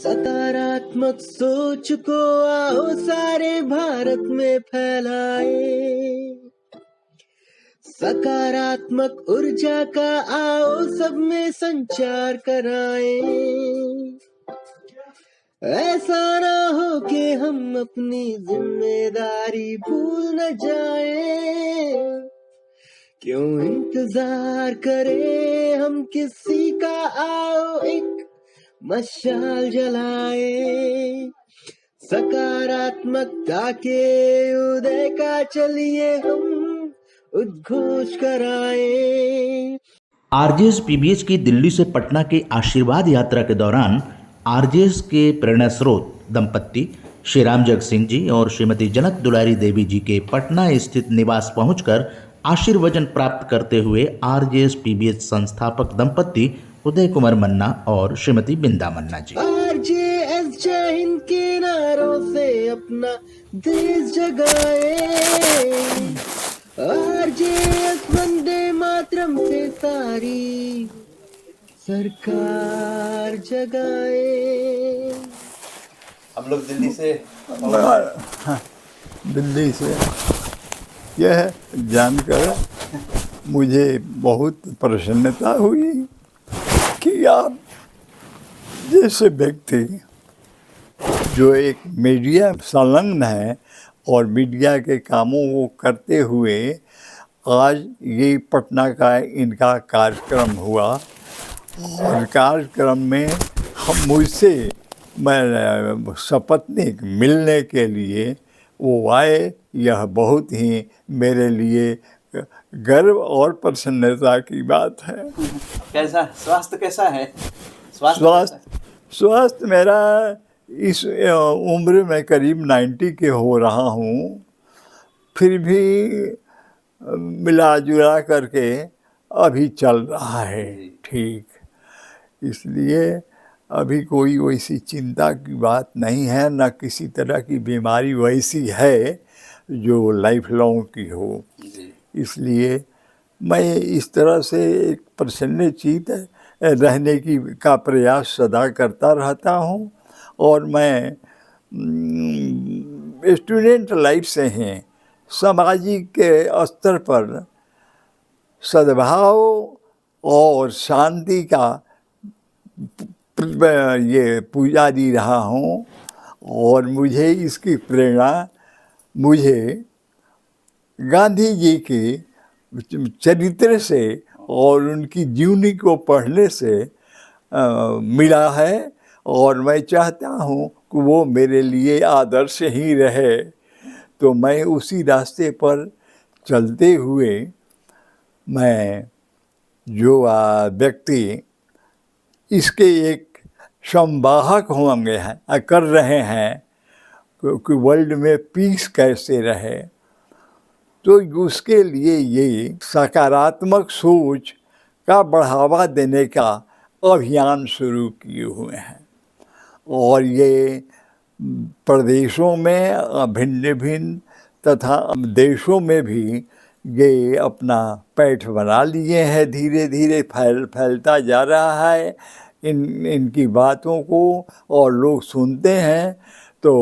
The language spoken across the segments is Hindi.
सकारात्मक सोच को आओ सारे भारत में फैलाए, सकारात्मक ऊर्जा का आओ सब में संचार कराएं। ऐसा ना हो कि हम अपनी जिम्मेदारी भूल न जाएं। क्यों इंतजार करें हम किसी का, आओ एक मशाल जलाए। सकारात्मकता के उदय का चलिए हम उद्घोष कराएं। आरजेएस पीबीएच की दिल्ली से पटना के आशीर्वाद यात्रा के दौरान आरजेएस के प्रेरणा स्रोत दंपत्ति श्री राम जग सिंह जी और श्रीमती जनक दुलारी देवी जी के पटना स्थित निवास पहुंचकर आशीर्वचन प्राप्त करते हुए आरजेएस पीबीएच संस्थापक दंपत्ति उदय कुमार मन्ना और श्रीमती बिंदा मन्ना जी। आरजेएस जय हिंद के नारों से अपना देश जगाए, आरजेएस वंदे मातरम से सारी सरकार जगाए। हम लोग दिल्ली से यह जानकर मुझे बहुत प्रसन्नता हुई कि आप जैसे व्यक्ति जो एक मीडिया संलग्न है और मीडिया के कामों को करते हुए आज ये पटना का इनका कार्यक्रम हुआ और कार्यक्रम में हम मुझसे मैं सपत्नीक मिलने के लिए वो आए। यह बहुत ही मेरे लिए गर्व और प्रसन्नता की बात है। कैसा स्वास्थ्य कैसा है? स्वास्थ्य मेरा इस उम्र में करीब 90 के हो रहा हूँ, फिर भी मिला जुला करके अभी चल रहा है ठीक। इसलिए अभी कोई वैसी चिंता की बात नहीं है, न किसी तरह की बीमारी वैसी है जो लाइफ लॉन्ग की हो। इसलिए मैं इस तरह से एक प्रसन्नचित्त रहने का प्रयास सदा करता रहता हूँ। और मैं स्टूडेंट लाइफ से हैं सामाजिक के स्तर पर सद्भाव और शांति का ये पुजारी रहा हूँ और मुझे इसकी प्रेरणा मुझे गांधी जी के चरित्र से और उनकी जीवनी को पढ़ने से मिला है और मैं चाहता हूँ कि वो मेरे लिए आदर्श ही रहे। तो मैं उसी रास्ते पर चलते हुए मैं जो व्यक्ति इसके एक संवाहक होंगे हैं कर रहे हैं कि वर्ल्ड में पीस कैसे रहे, तो उसके लिए ये सकारात्मक सोच का बढ़ावा देने का अभियान शुरू किए हुए हैं। और ये प्रदेशों में भिन्न भिन्न तथा देशों में भी ये अपना पैठ बना लिए हैं, धीरे धीरे फैलता जा रहा है इनकी बातों को और लोग सुनते हैं तो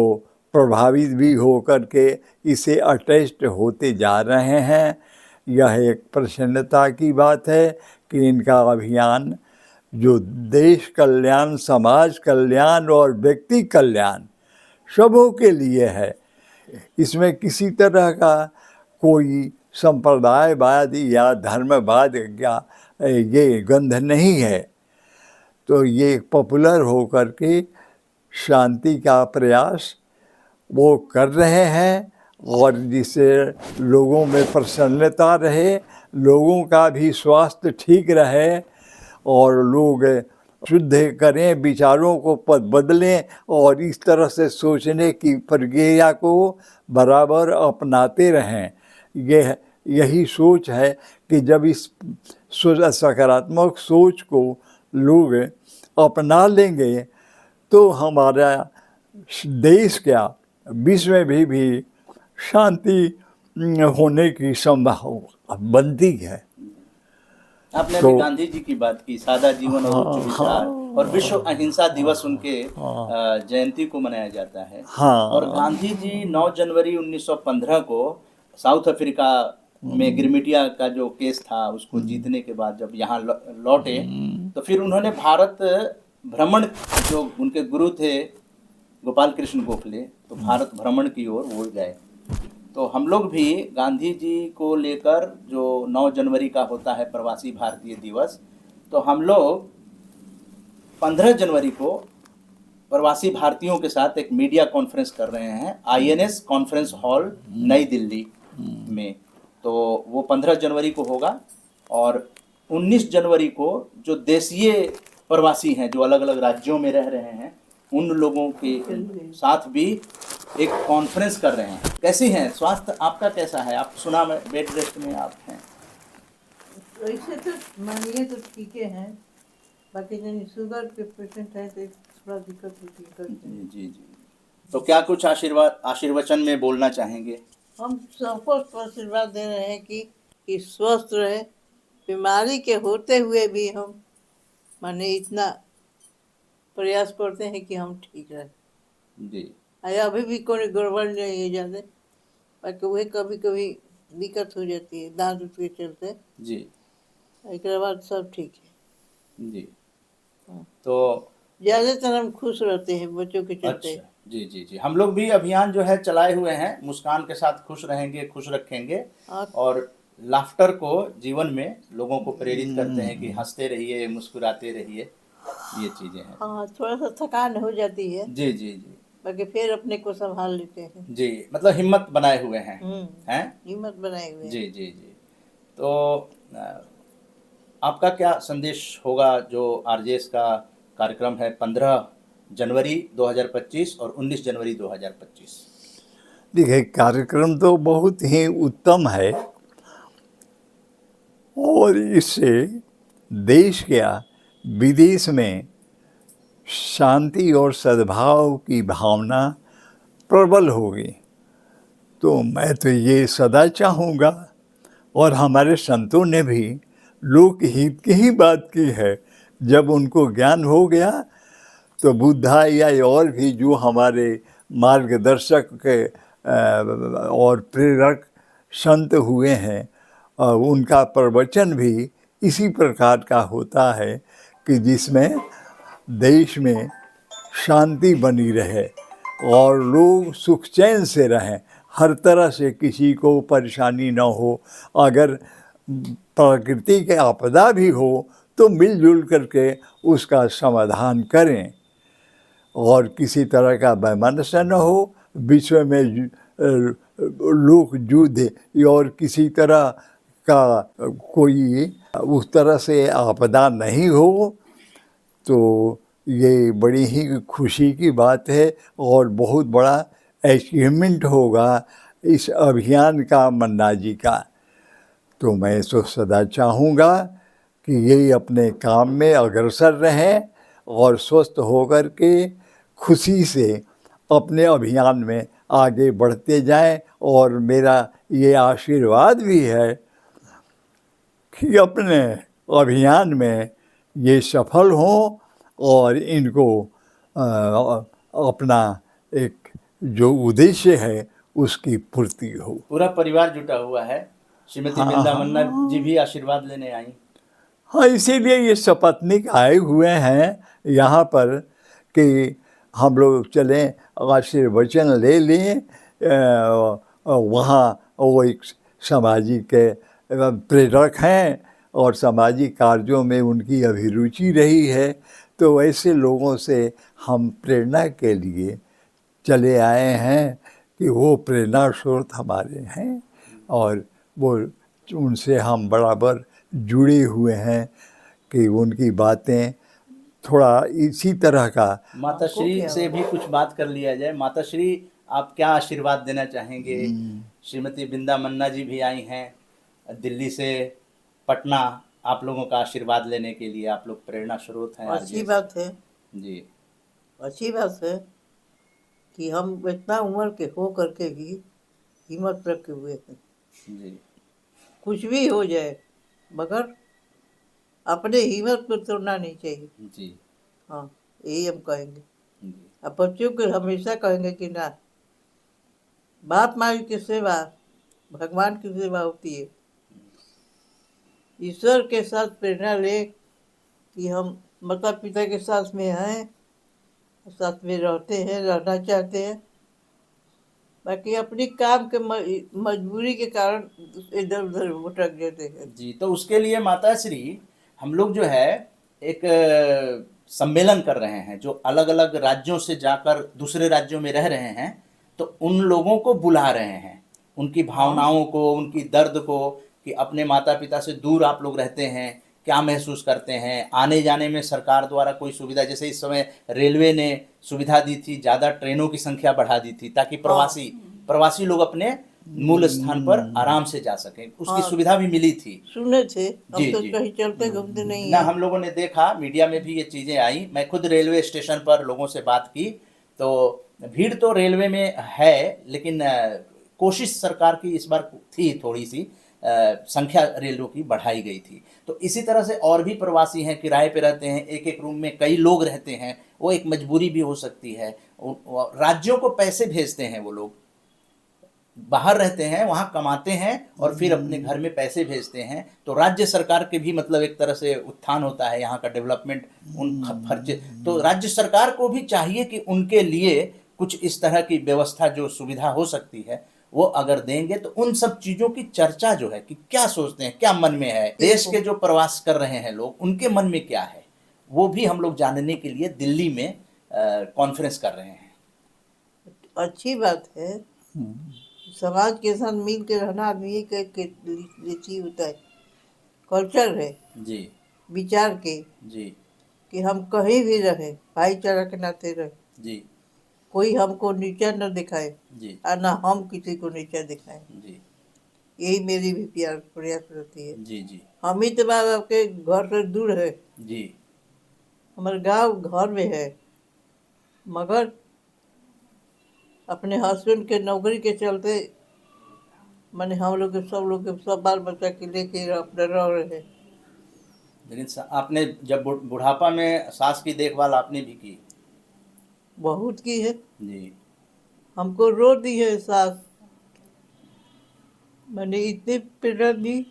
प्रभावित भी होकर के इसे अटैच्ड होते जा रहे हैं। यह एक प्रसन्नता की बात है कि इनका अभियान जो देश कल्याण, समाज कल्याण और व्यक्ति कल्याण सबों के लिए है, इसमें किसी तरह का कोई संप्रदायवाद या धर्मवाद का ये गंध नहीं है। तो ये पॉपुलर होकर के शांति का प्रयास वो कर रहे हैं और जिससे लोगों में प्रसन्नता रहे, लोगों का भी स्वास्थ्य ठीक रहे और लोग शुद्ध करें, विचारों को बदलें और इस तरह से सोचने की प्रक्रिया को बराबर अपनाते रहें। यही सोच है कि जब इस सकारात्मक सोच को लोग अपना लेंगे तो हमारा देश क्या विश्व में भी शांति होने की संभावना बनती है। आपने अभी गांधी जी की बात की, सादा जीवन और उच्च विचार, और विश्व अहिंसा दिवस उनके जयंती को मनाया जाता है। हाँ। और गांधी जी 9 जनवरी 1915 को साउथ अफ्रीका में गिरमिटिया का जो केस था उसको जीतने के बाद जब यहाँ लौटे तो फिर उन्होंने भारत भ्रमण, जो उनके गुरु थे गोपाल कृष्ण गोखले, तो भारत भ्रमण की ओर वो गए। तो हम लोग भी गांधी जी को लेकर जो 9 जनवरी का होता है प्रवासी भारतीय दिवस, तो हम लोग 15 जनवरी को प्रवासी भारतीयों के साथ एक मीडिया कॉन्फ्रेंस कर रहे हैं INS कॉन्फ्रेंस हॉल नई दिल्ली में। तो वो 15 जनवरी को होगा। और 19 जनवरी को जो देशीय प्रवासी हैं जो अलग अलग राज्यों में रह रहे हैं उन लोगों के साथ भी एक कॉन्फ्रेंस कर रहे हैं। कैसी हैं, स्वास्थ्य आपका कैसा है? आप सुना मैं बेड रेस्ट में आप हैं। वैसे तो मानिए तो ठीक है, बाकी जन शुगर के पेशेंट है तो थोड़ा दिक्कत होती है। जी जी जी। तो क्या कुछ आशीर्वचन में बोलना चाहेंगे? हम सबको आशीर्वाद दे रहे हैं कि स्वस्थ रहे, बीमारी के होते हुए भी हम माने इतना प्रयास करते हैं कि हम ठीक रहे। जी। अभी भी कोई गड़बड़ नहीं है ज़्यादा, बाकी वही कभी कभी दिक्कत हो जाती है दांत उठ के चलते। जी। इसके बाद सब ठीक है जी। हाँ। तो ज़्यादातर हम खुश रहते हैं बच्चों के चलते। अच्छा, जी जी जी। हम लोग भी अभियान जो है चलाए हुए हैं, मुस्कान के साथ खुश रहेंगे, खुश रखेंगे और लाफ्टर को जीवन में लोगों को प्रेरित करते हैं कि हंसते रहिए, मुस्कुराते रहिए, ये चीजें हैं। हाँ, थोड़ा सा थकान हो जाती है, जी जी जी बाकी फिर अपने को संभाल लेते हैं। जी, मतलब हिम्मत बनाए हुए हैं। हैं? हिम्मत बनाए हुए हैं। जी जी जी। तो आपका क्या संदेश होगा जो RJS का कार्यक्रम है 15 जनवरी 2025 और 19 जनवरी 2025? देखिए, कार्यक्रम तो बहुत ही उत्तम है और इससे देश क्या विदेश में शांति और सद्भाव की भावना प्रबल होगी। तो मैं तो ये सदा चाहूँगा और हमारे संतों ने भी लोकहित की ही बात की है। जब उनको ज्ञान हो गया तो बुद्धा या और भी जो हमारे मार्गदर्शक के और प्रेरक संत हुए हैं, उनका प्रवचन भी इसी प्रकार का होता है कि जिसमें देश में शांति बनी रहे और लोग सुख चैन से रहें, हर तरह से किसी को परेशानी न हो। अगर प्रकृति के आपदा भी हो तो मिलजुल करके उसका समाधान करें और किसी तरह का वैमनस्य न हो, विश्व में लोक युद्ध और किसी तरह का कोई उस तरह से आपदा नहीं हो। तो ये बड़ी ही खुशी की बात है और बहुत बड़ा अचीवमेंट होगा इस अभियान का मन्ना जी का। तो मैं तो सदा चाहूँगा कि ये अपने काम में अग्रसर रहें और स्वस्थ होकर के खुशी से अपने अभियान में आगे बढ़ते जाएं। और मेरा ये आशीर्वाद भी है कि अपने अभियान में ये सफल हों और इनको अपना एक जो उद्देश्य है उसकी पूर्ति हो। पूरा परिवार जुटा हुआ है। श्रीमती बिंदा मन्ना जी भी आशीर्वाद लेने आई। हाँ, इसीलिए ये सपत्नीक आए हुए हैं यहाँ पर कि हम लोग चलें, आशीर्वचन ले लें। वहाँ वो एक सामाजिक प्रेरक हैं और सामाजिक कार्यों में उनकी अभिरुचि रही है। तो ऐसे लोगों से हम प्रेरणा के लिए चले आए हैं कि वो प्रेरणा स्रोत हमारे हैं और वो उनसे हम बराबर जुड़े हुए हैं कि उनकी बातें थोड़ा इसी तरह का। माताश्री से भी कुछ बात कर लिया जाए। माताश्री, आप क्या आशीर्वाद देना चाहेंगे? श्रीमती बिंदा मन्ना जी भी आई हैं दिल्ली से पटना आप लोगों का आशीर्वाद लेने के लिए। आप लोग प्रेरणा स्रोत हैं। अच्छी बात है जी, अच्छी बात है कि हम इतना उम्र के हो करके भी हिम्मत रखे हुए हैं। जी, कुछ भी हो जाए मगर अपने हिम्मत को तोड़ना नहीं चाहिए। जी, हाँ, यही हम कहेंगे। अब बच्चों को हमेशा कहेंगे कि ना, बाप माई की सेवा भगवान की सेवा होती है। ईश्वर के साथ प्रेरणा ले कि हम माता पिता के साथ में हैं, साथ में रहते हैं, रहना चाहते हैं। बाकी अपनी काम के मजबूरी के कारण इधर उधर भटक जाते हैं। जी, तो उसके लिए माताश्री हम लोग जो है एक सम्मेलन कर रहे हैं, जो अलग अलग राज्यों से जाकर दूसरे राज्यों में रह रहे हैं, तो उन लोगों को बुला रहे हैं, उनकी भावनाओं को, उनकी दर्द को, कि अपने माता पिता से दूर आप लोग रहते हैं, क्या महसूस करते हैं। आने जाने में सरकार द्वारा कोई सुविधा, जैसे इस समय रेलवे ने सुविधा दी थी, ज़्यादा ट्रेनों की संख्या बढ़ा दी थी, ताकि प्रवासी लोग अपने मूल स्थान पर आराम से जा सकें, उसकी सुविधा भी मिली थी। सुने थे, हम जी, तो जी। कहीं चलते घूमते नहीं ना, हैं। हम लोगों ने देखा, मीडिया में भी ये चीज़ें आई। मैं खुद रेलवे स्टेशन पर लोगों से बात की, तो भीड़ तो रेलवे में है, लेकिन कोशिश सरकार की इस बार थी, थोड़ी सी संख्या रेलों की बढ़ाई गई थी। तो इसी तरह से और भी प्रवासी हैं, किराए पे रहते हैं, एक एक रूम में कई लोग रहते हैं, वो एक मजबूरी भी हो सकती है। राज्यों को पैसे भेजते हैं, वो लोग बाहर रहते हैं, वहाँ कमाते हैं और फिर अपने घर में पैसे भेजते हैं, तो राज्य सरकार के भी मतलब एक तरह से उत्थान होता है, यहाँ का डेवलपमेंट, उन खर्चे। तो राज्य सरकार को भी चाहिए कि उनके लिए कुछ इस तरह की व्यवस्था, जो सुविधा हो सकती है, वो अगर देंगे, तो उन सब चीज़ों की चर्चा जो है कि क्या सोचते हैं, क्या मन में है, देश के जो प्रवास कर रहे हैं लोग, उनके मन में क्या है, वो भी हम लोग जानने के लिए दिल्ली में कॉन्फ्रेंस कर रहे हैं। अच्छी बात है। समाज के साथ मिल के रहना आदमी के लिए होता है, कल्चर है जी, विचार के, जी, कि हम कहीं भी रहे भाईचारा के नाते रहे, जी, कोई हमको नीचा न दिखाए जी, और ना हम किसी को नीचा दिखाएं। जी, यही मेरी भी प्रयास रहती है। जी, जी, हम ही तो बाबा के घर से दूर है, जी, हमारे गांव घर में है, मगर अपने हस्बैंड के नौकरी के चलते मैंने हम लोग के सब बाल बच्चा के लेके अपने रह रहे हैं। लेकिन आपने जब बुढ़ापा में सास की देखभाल आपने भी की? बहुत की है, जी, हमको रो दी है सास, मैंने इतनी प्रेरणा दी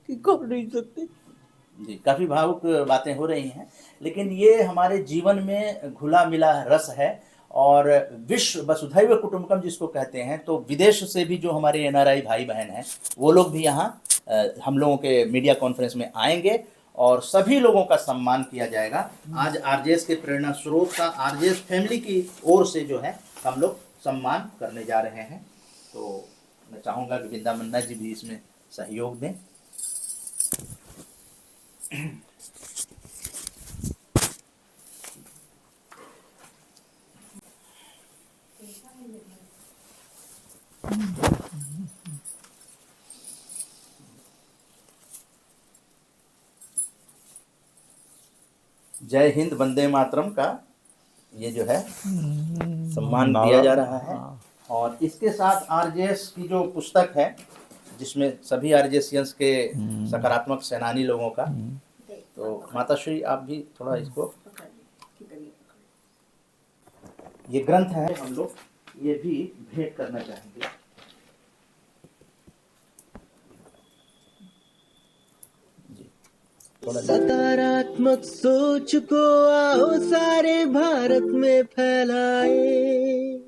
कि कह नहीं सकते। जी, काफ़ी भावुक बातें हो रही हैं, लेकिन ये हमारे जीवन में घुला मिला रस है। और विश्व वसुधैव कुटुंबकम जिसको कहते हैं, तो विदेश से भी जो हमारे एनआरआई भाई बहन हैं, वो लोग भी यहाँ हम लोगों के मीडिया कॉन्फ्रेंस में आएंगे और सभी लोगों का सम्मान किया जाएगा। आज आरजेएस के प्रेरणा स्रोत का आरजेएस फैमिली की ओर से जो है हम लोग सम्मान करने जा रहे हैं। तो मैं चाहूँगा कि बिंदा मन्ना जी भी इसमें सहयोग दें। जय हिंद वंदे मातरम का ये जो है सम्मान दिया जा रहा है। और इसके साथ आरजेएस की जो पुस्तक है, जिसमें सभी आरजेएसियंस के सकारात्मक सेनानी लोगों का, तो माताश्री आप भी थोड़ा इसको, ये ग्रंथ है, हम लोग ये भी भेंट करना चाहेंगे। सकारात्मक सोच को आओ सारे भारत में फैलाए,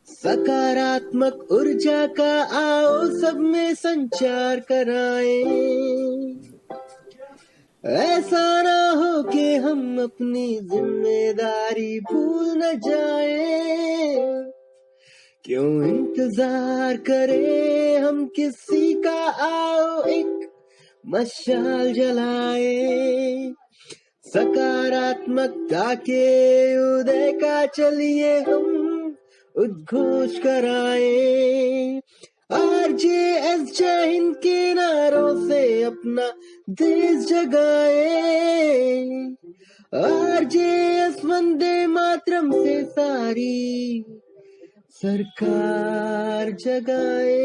सकारात्मक ऊर्जा का आओ सब में संचार कराए। ऐसा ना हो कि हम अपनी जिम्मेदारी भूल न जाए, क्यों इंतजार करें हम किसी का, आओ एक मशाल जलाए। सकारात्मकता के उदय का चलिए हम उद्घोष कराए। आरजेएस जय हिंद के नारों से अपना देश जगाए, आरजेएस वंदे मातरम से सारी सरकार जगाए।